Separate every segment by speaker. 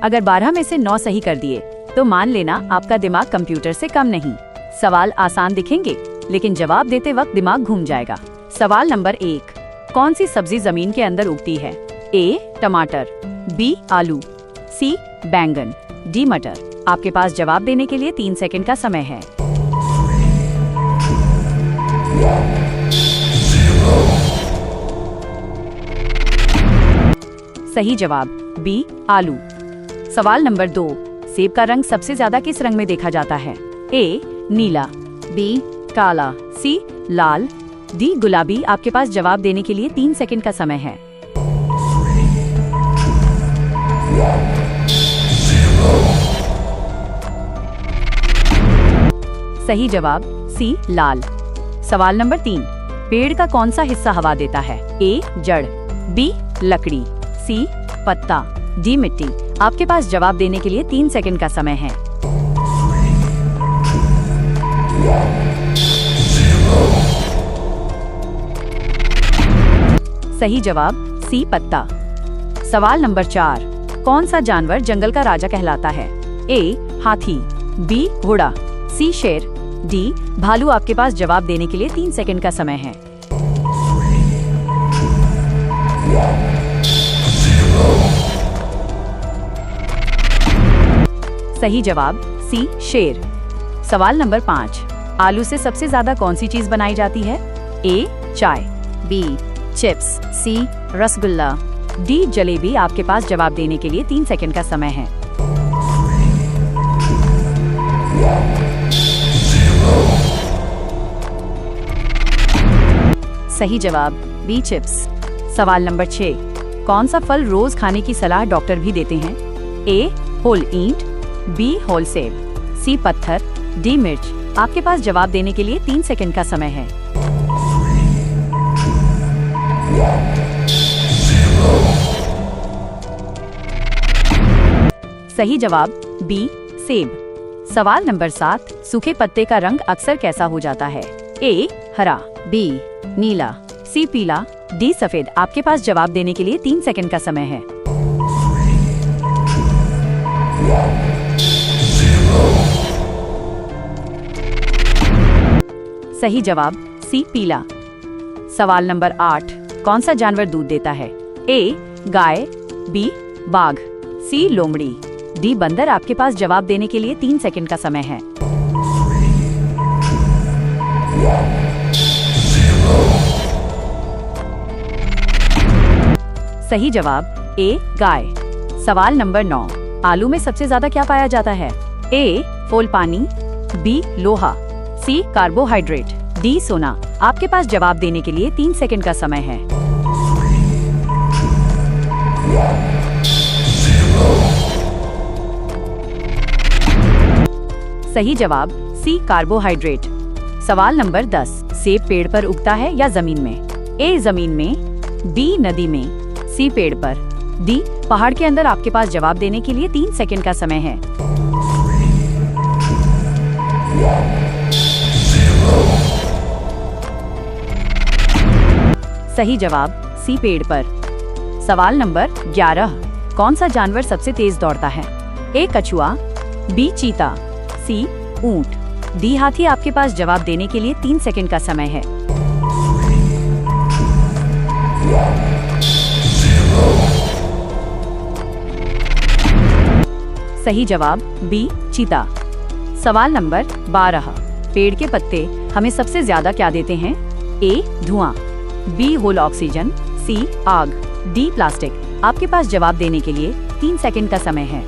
Speaker 1: अगर 12 में से 9 सही कर दिए तो मान लेना आपका दिमाग कंप्यूटर से कम नहीं। सवाल आसान दिखेंगे लेकिन जवाब देते वक्त दिमाग घूम जाएगा। सवाल नंबर 1, कौन सी सब्जी जमीन के अंदर उगती है? ए टमाटर, बी आलू, सी बैंगन, डी मटर। आपके पास जवाब देने के लिए 3 सेकंड का समय है। सही जवाब बी आलू। सवाल नंबर 2, सेब का रंग सबसे ज्यादा किस रंग में देखा जाता है? ए नीला, बी काला, सी लाल, डी गुलाबी। आपके पास जवाब देने के लिए 3 सेकंड का समय है। सही जवाब सी लाल। सवाल नंबर 3, पेड़ का कौन सा हिस्सा हवा देता है? ए जड़, बी लकड़ी, सी पत्ता, डी मिट्टी। आपके पास जवाब देने के लिए 3 सेकंड का समय है। सही जवाब सी पत्ता। सवाल नंबर 4, कौन सा जानवर जंगल का राजा कहलाता है? ए हाथी, बी घोड़ा, सी शेर, डी भालू। आपके पास जवाब देने के लिए 3 सेकंड का समय है। सही जवाब सी शेर। सवाल नंबर 5, आलू से सबसे ज्यादा कौन सी चीज बनाई जाती है? ए चाय, बी चिप्स, सी रसगुल्ला, डी जलेबी। आपके पास जवाब देने के लिए 3 सेकंड का समय है। सही जवाब बी चिप्स। सवाल नंबर 6, कौन सा फल रोज खाने की सलाह डॉक्टर भी देते हैं? ए होल ईंट, बी होल सेब, सी पत्थर, डी मिर्च। आपके पास जवाब देने के लिए 3 सेकंड का समय है। सही जवाब बी सेब। सवाल नंबर 7, सूखे पत्ते का रंग अक्सर कैसा हो जाता है? ए हरा, बी नीला, सी पीला, डी सफेद। आपके पास जवाब देने के लिए 3 सेकंड का समय है। सही जवाब सी पीला। सवाल नंबर 8, कौन सा जानवर दूध देता है? ए गाय, बी बाघ, सी लोमड़ी, डी बंदर। आपके पास जवाब देने के लिए 3 सेकंड का समय है। सही जवाब ए गाय। सवाल नंबर 9, आलू में सबसे ज्यादा क्या पाया जाता है? ए फोल पानी, बी लोहा, सी कार्बोहाइड्रेट, डी सोना। आपके पास जवाब देने के लिए 3 सेकंड का समय है। सही जवाब सी कार्बोहाइड्रेट। सवाल नंबर 10, सेब पेड़ पर उगता है या जमीन में? ए जमीन में, बी नदी में, सी पेड़ पर, डी पहाड़ के अंदर। आपके पास जवाब देने के लिए 3 सेकंड का समय है। सही जवाब सी पेड़ पर। सवाल नंबर 11, कौन सा जानवर सबसे तेज दौड़ता है? ए कछुआ, बी चीता, सी ऊंट, डी हाथी। आपके पास जवाब देने के लिए 3 सेकंड का समय है। सही जवाब बी चीता। सवाल नंबर 12, पेड़ के पत्ते हमें सबसे ज्यादा क्या देते हैं? ए धुआं, बी होल ऑक्सीजन, सी आग, डी प्लास्टिक। आपके पास जवाब देने के लिए 3 सेकंड का समय है।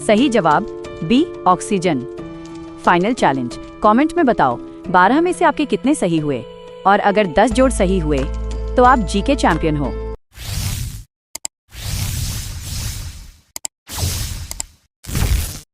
Speaker 1: सही जवाब B oxygen. Final challenge, comment में बताओ 12 में से आपके कितने सही हुए, और अगर 10 जोड़ सही हुए तो आप जीके चैंपियन हो।